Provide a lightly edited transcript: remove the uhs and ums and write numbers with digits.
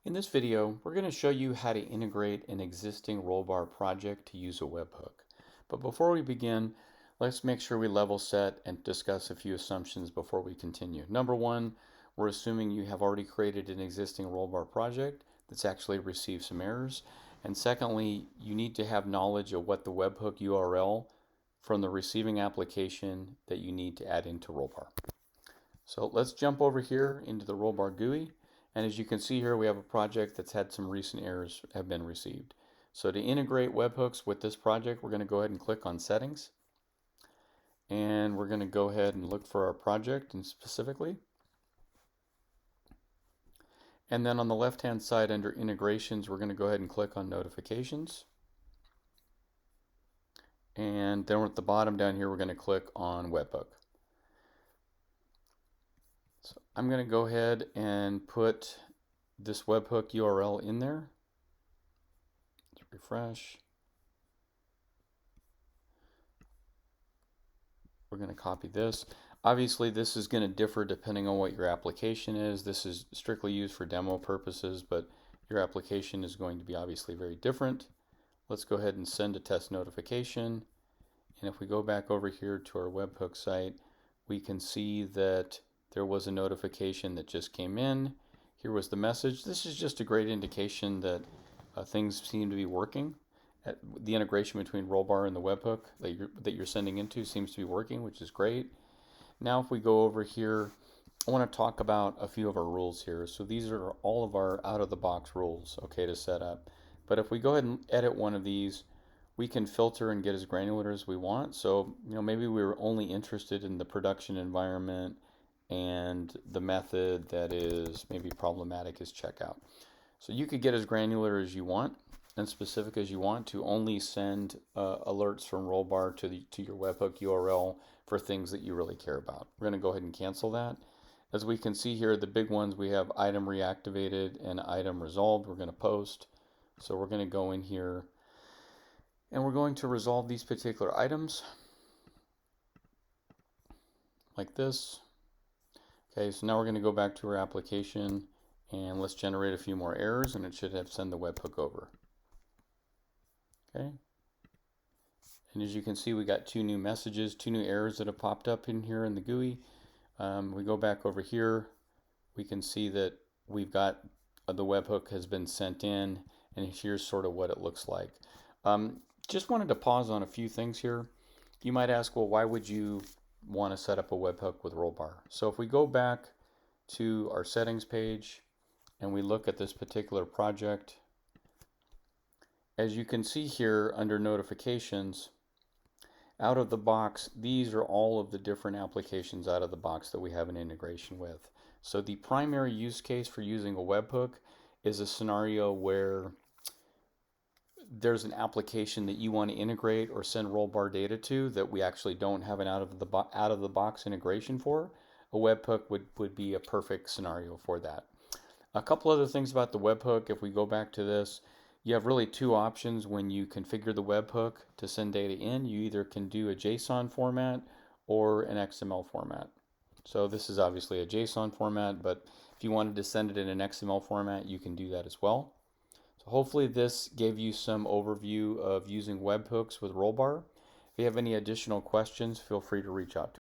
In this video, we're going to show you how to integrate an existing Rollbar project to use a webhook. But before we begin, let's make sure we level set and discuss a few assumptions before we continue. Number one, we're assuming you have already created an existing Rollbar project that's actually received some errors. And secondly, you need to have knowledge of what the webhook URL from the receiving application that you need to add into Rollbar. So let's jump over here into the Rollbar GUI. And as you can see here, we have a project that's had some recent errors have been received. So to integrate webhooks with this project, we're going to go ahead and click on Settings. And we're going to go ahead and look for our project and specifically. And then on the left-hand side under Integrations, we're going to go ahead and click on Notifications. And then at the bottom down here, we're going to click on Webhook. So I'm going to go ahead and put this webhook URL in there. Let's refresh. We're going to copy this. Obviously, this is going to differ depending on what your application is. This is strictly used for demo purposes, but your application is going to be obviously very different. Let's go ahead and send a test notification. And if we go back over here to our webhook site, we can see that there was a notification that just came in. Here was the message. This is just a great indication that things seem to be working. The integration between Rollbar and the webhook that you're sending into seems to be working, which is great. Now if we go over here, I want to talk about a few of our rules here. So these are all of our out-of-the-box rules, okay, to set up. But if we go ahead and edit one of these, we can filter and get as granular as we want. So, maybe we were only interested in the production environment and the method that is maybe problematic is checkout. So you could get as granular as you want and specific as you want to only send alerts from Rollbar to your webhook URL for things that you really care about. We're going to go ahead and cancel that. As we can see here, the big ones, we have item reactivated and item resolved. We're going to post. So we're going to go in here and we're going to resolve these particular items like this. Okay, so now we're going to go back to our application and let's generate a few more errors and it should have sent the webhook over. Okay. And as you can see, we got two new messages, two new errors that have popped up in here in the GUI. We go back over here, we can see that we've got the webhook has been sent in, and here's sort of what it looks like. Just wanted to pause on a few things here. You might ask, well, why would you want to set up a webhook with Rollbar? So if we go back to our settings page and we look at this particular project, as you can see here under notifications, out of the box, these are all of the different applications out of the box that we have an integration with. So the primary use case for using a webhook is a scenario where there's an application that you want to integrate or send Rollbar data to that we actually don't have an out of the box integration for. A webhook would be a perfect scenario for that. A couple other things about the webhook, if we go back to this, you have really two options when you configure the webhook to send data in. You either can do a JSON format or an XML format. So this is obviously a JSON format, but if you wanted to send it in an XML format, you can do that as well. So hopefully this gave you some overview of using webhooks with Rollbar. If you have any additional questions, feel free to reach out to me.